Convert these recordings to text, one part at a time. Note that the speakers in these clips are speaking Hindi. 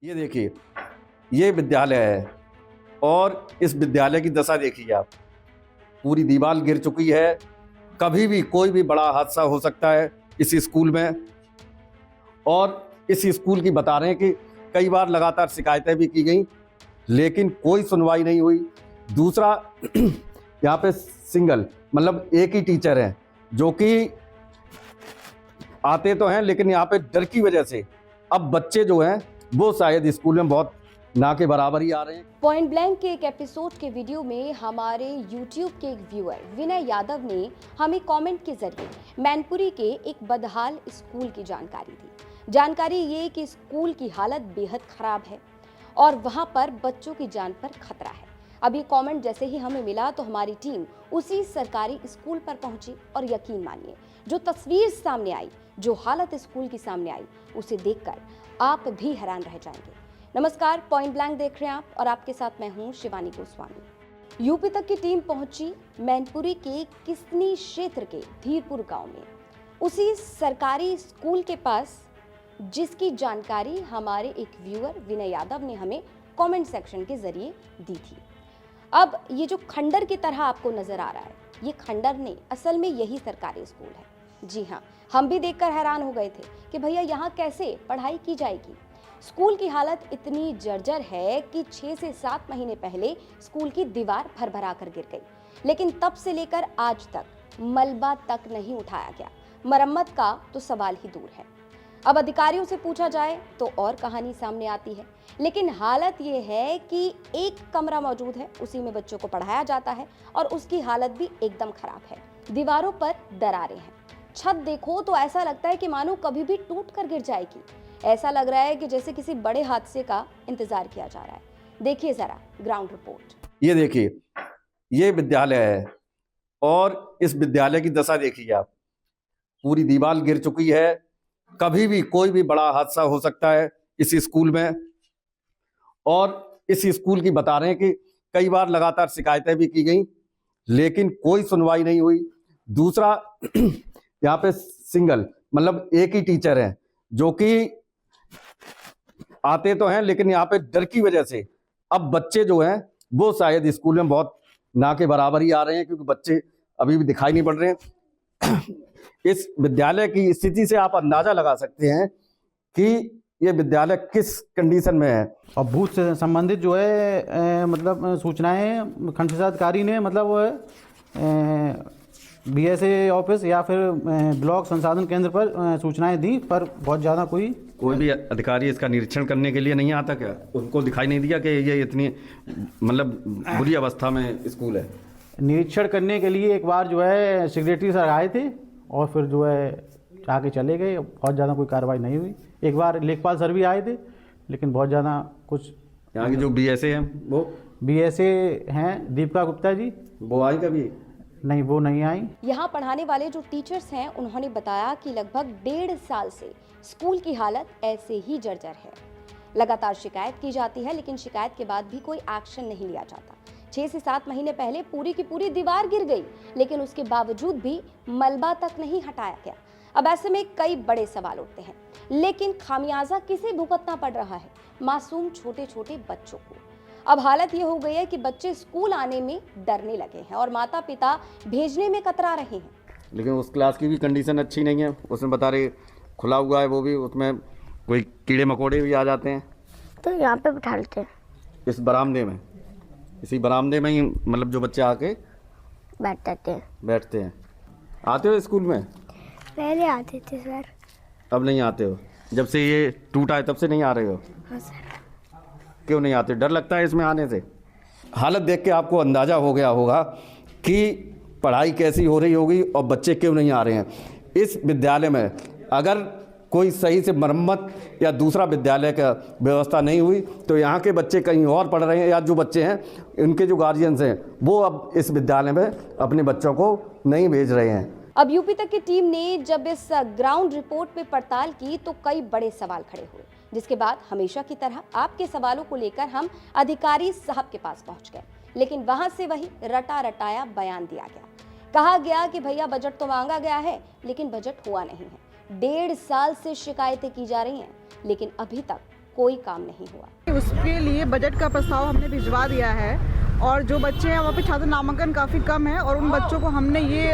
ये देखिए, ये विद्यालय है और इस विद्यालय की दशा देखिए आप। पूरी दीवार गिर चुकी है। कभी भी कोई भी बड़ा हादसा हो सकता है इस स्कूल में। और इस स्कूल की बता रहे हैं कि कई बार लगातार शिकायतें भी की गई, लेकिन कोई सुनवाई नहीं हुई। दूसरा, यहाँ पे सिंगल मतलब एक ही टीचर है, जो कि आते तो हैं लेकिन यहाँ पे डर की वजह से अब बच्चे जो हैं वो शायद स्कूल में बहुत ना के बराबर ही आ रहे हैं। पॉइंट ब्लैंक के एक एपिसोड के वीडियो में हमारे YouTube के एक व्यूअर विनय यादव ने हमें कमेंट के जरिए मैनपुरी के एक बदहाल स्कूल की जानकारी दी। जानकारी ये कि स्कूल की हालत बेहद खराब है और वहां पर बच्चों की जान पर खतरा है। अब ये कमेंट जैसे ही हमें मिला तो हमारी टीम उसी सरकारी स्कूल पर पहुंची और यकीन मानिए, जो तस्वीर सामने आई, जो हालत स्कूल की सामने आई, उसे देखकर आप भी हैरान रह जाएंगे। नमस्कार, पॉइंट ब्लैंक देख रहे हैं आप और आपके साथ मैं हूं शिवानी गोस्वामी। यूपी तक की टीम पहुंची मैनपुरी के किसनी क्षेत्र के धीरपुर गांव में, उसी सरकारी स्कूल के पास, जिसकी जानकारी हमारे एक व्यूअर विनय यादव ने हमें कमेंट सेक्शन के जरिए दी थी। अब ये जो खंडर की तरह आपको नजर आ रहा है, ये खंडर नहीं, असल में यही सरकारी स्कूल है। जी हाँ, हम भी देखकर हैरान हो गए थे कि भैया यहाँ कैसे पढ़ाई की जाएगी। स्कूल की हालत इतनी जर्जर है कि 6 से 7 महीने पहले स्कूल की दीवार भरभरा कर गिर गई, लेकिन तब से लेकर आज तक मलबा तक नहीं उठाया गया। मरम्मत का तो सवाल ही दूर है। अब अधिकारियों से पूछा जाए तो और कहानी सामने आती है, लेकिन हालत ये है कि एक कमरा मौजूद है, उसी में बच्चों को पढ़ाया जाता है और उसकी हालत भी एकदम खराब है। दीवारों पर दरारें हैं, छत देखो तो ऐसा लगता है कि मानो कभी भी टूट कर गिर जाएगी। ऐसा लग रहा है कि जैसे किसी बड़े हादसे का इंतजार किया जा रहा है। देखिए जरा ग्राउंड रिपोर्ट। ये देखिए, ये विद्यालय है और इस विद्यालय की दशा देखिए आप। पूरी दीवार गिर चुकी है। कभी भी कोई भी बड़ा हादसा हो सकता है इस स्कूल में। और इस स्कूल की बता रहे हैं कि कई बार लगातार शिकायतें भी की गई, लेकिन कोई सुनवाई नहीं हुई। दूसरा, यहाँ पे सिंगल मतलब एक ही टीचर है, जो कि आते तो हैं लेकिन यहाँ पे डर की वजह से अब बच्चे जो हैं वो शायद स्कूल में बहुत ना के बराबर ही आ रहे हैं, क्योंकि बच्चे अभी भी दिखाई नहीं पड़ रहे हैं। इस विद्यालय की स्थिति से आप अंदाजा लगा सकते हैं कि ये विद्यालय किस कंडीशन में है। और भूत से संबंधित जो है मतलब सूचनाएं खंड शासनाधिकारी ने मतलब बीएसए ऑफिस या फिर ब्लॉक संसाधन केंद्र पर सूचनाएं दी, पर बहुत ज़्यादा कोई भी अधिकारी इसका निरीक्षण करने के लिए नहीं आता क्या? उनको दिखाई नहीं दिया कि ये इतनी मतलब बुरी अवस्था में स्कूल है? निरीक्षण करने के लिए एक बार जो है सेक्रेटरी सर आए थे और फिर जो है आके चले गए। बहुत ज़्यादा कोई कार्रवाई नहीं हुई। एक बार लेखपाल सर भी आए थे, लेकिन बहुत ज़्यादा कुछ। यहाँ के जो बीएसए हैं वो बीएसए हैं दीपिका गुप्ता जी, वो आई कभी? नहीं, वो नहीं आई। यहाँ पढ़ाने वाले जो टीचर्स हैं उन्होंने बताया कि लगभग 1.5 साल से स्कूल की हालत ऐसे ही जर्जर है। लगातार शिकायत की जाती है, लेकिन शिकायत के बाद भी कोई एक्शन नहीं लिया जाता। 6 से 7 महीने पहले पूरी की पूरी दीवार गिर गई, लेकिन उसके बावजूद भी मलबा तक नहीं हटाया गया। अब ऐसे में कई बड़े सवाल उठते हैं, लेकिन खामियाजा किसे भुगतना पड़ रहा है? मासूम छोटे छोटे बच्चों को। अब हालत ये हो गई है कि बच्चे स्कूल आने में डरने लगे हैं और माता पिता भेजने में कतरा रहे हैं। लेकिन उस क्लास की भी कंडीशन अच्छी नहीं है। उसमें बता रहे खुला हुआ है, वो भी उसमें कोई कीड़े मकोड़े भी आ जाते हैं। तो यहाँ पे बिठा लेते हैं, इस बरामदे में, इसी बरामदे में ही मतलब जो बच्चे आके बैठ जाते हैं। बैठते हैं। आते हो स्कूल में? पहले आते थे सर। अब नहीं आते हो? जब से ये टूटा है तब से नहीं आ रहे हो? हाँ सर। क्यों नहीं आते? डर लगता है इसमें आने से? हालत देख के आपको अंदाज़ा हो गया होगा कि पढ़ाई कैसी हो रही होगी और बच्चे क्यों नहीं आ रहे हैं। इस विद्यालय में अगर कोई सही से मरम्मत या दूसरा विद्यालय का व्यवस्था नहीं हुई तो यहाँ के बच्चे कहीं और पढ़ रहे हैं, या जो बच्चे हैं उनके जो गार्जियंस हैं वो अब इस विद्यालय में अपने बच्चों को नहीं भेज रहे हैं। अब यूपी तक की टीम ने जब इस ग्राउंड रिपोर्ट पे पड़ताल की तो कई बड़े सवाल खड़े हुए, जिसके बाद हमेशा की तरह आपके सवालों को लेकर हम अधिकारी साहब के पास पहुंच गए, लेकिन वहां से वही रटा रटाया बयान दिया गया। कहा गया कि भैया बजट तो मांगा गया है, लेकिन बजट हुआ नहीं है। 1.5 साल से शिकायतें की जा रही हैं, लेकिन अभी तक कोई काम नहीं हुआ। उसके लिए बजट का प्रस्ताव हमने भिजवा दिया है और जो बच्चे हैं वहाँ पे छात्र नामांकन काफ़ी कम है और उन बच्चों को हमने ये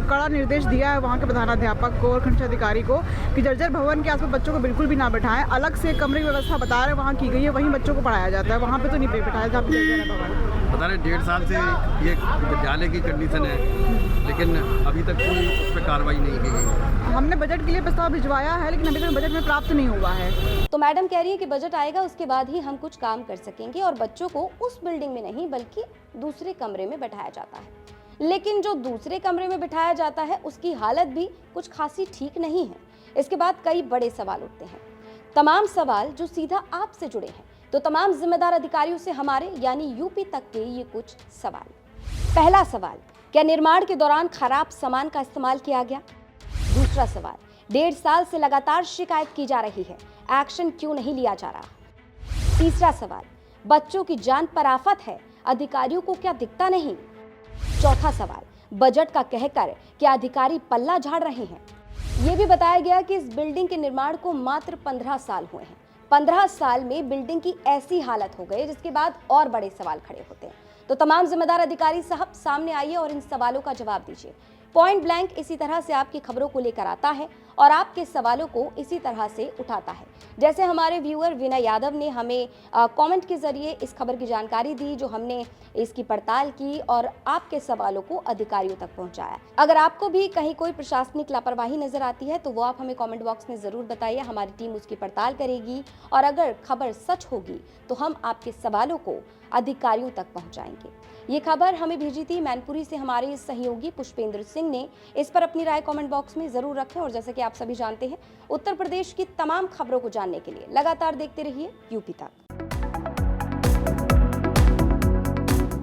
कड़ा निर्देश दिया है वहाँ के प्रधानाध्यापक को और खंड अधिकारी को कि जर्जर भवन के आसपास बच्चों को बिल्कुल भी ना बैठाएं। अलग से कमरे की व्यवस्था बता रहे हैं वहाँ की गई है, वहीं बच्चों को पढ़ाया जाता है, वहाँ पे तो नहीं बैठाया जहाँ पे जर्जर है भवन। बता रहे 1.5 साल से ये विद्यालय की कंडीशन है, लेकिन अभी तक कोई उस पर कार्रवाई नहीं की गई। हमने बजट के लिए प्रस्ताव भिजवाया है लेकिन अभी तक बजट में प्राप्त नहीं हुआ है। तो मैडम कह रही है कि बजट आएगा उसके बाद ही हम कुछ काम कर सकेंगे और बच्चों को उस बिल्डिंग में नहीं बल्कि दूसरे कमरे में बैठाया जाता है। लेकिन जो दूसरे कमरे में बैठाया जाता है उसकी हालत भी कुछ खासी ठीक नहीं है। इसके बाद कई बड़े सवाल उठते हैं, तमाम सवाल जो सीधा आपसे जुड़े हैं। तो तमाम जिम्मेदार अधिकारियों से हमारे यानी यूपी तक के ये कुछ सवाल। पहला सवाल, क्या निर्माण के दौरान खराब सामान का इस्तेमाल किया गया? दूसरा सवाल, 1.5 साल से लगातार शिकायत की जा रही है, एक्शन क्यों नहीं लिया जा रहा? तीसरा सवाल, बच्चों की जान पर आफत है, अधिकारियों को क्या दिखता नहीं? चौथा सवाल, बजट का कहकर क्या अधिकारी पल्ला झाड़ रहे हैं? ये भी बताया गया कि इस बिल्डिंग के निर्माण को मात्र 15 साल हुए हैं। 15 साल में बिल्डिंग की ऐसी हालत हो गई जिसके बाद और बड़े सवाल खड़े होते हैं। तो तमाम जिम्मेदार अधिकारी साहब सामने आइए और इन सवालों का जवाब दीजिए। पॉइंट ब्लैंक इसी तरह से आपकी खबरों को लेकर आता है और आपके सवालों को इसी तरह से उठाता है। जैसे हमारे व्यूअर विनय यादव ने हमें कमेंट के जरिए इस खबर की जानकारी दी, जो हमने इसकी पड़ताल की और आपके सवालों को अधिकारियों तक पहुंचाया। अगर आपको भी कहीं कोई प्रशासनिक लापरवाही नजर आती है तो वो आप हमें कमेंट बॉक्स में जरूर बताइए, हमारी टीम उसकी पड़ताल करेगी और अगर खबर सच होगी तो हम आपके सवालों को अधिकारियों तक पहुंचाएंगे। ये खबर हमें भेजी थी मैनपुरी से हमारे सहयोगी पुष्पेंद्र सिंह ने। इस पर अपनी राय कमेंट बॉक्स में जरूर रखें और जैसे कि आप सभी जानते हैं, उत्तर प्रदेश की तमाम खबरों को जानने के लिए लगातार देखते रहिए यूपी तक।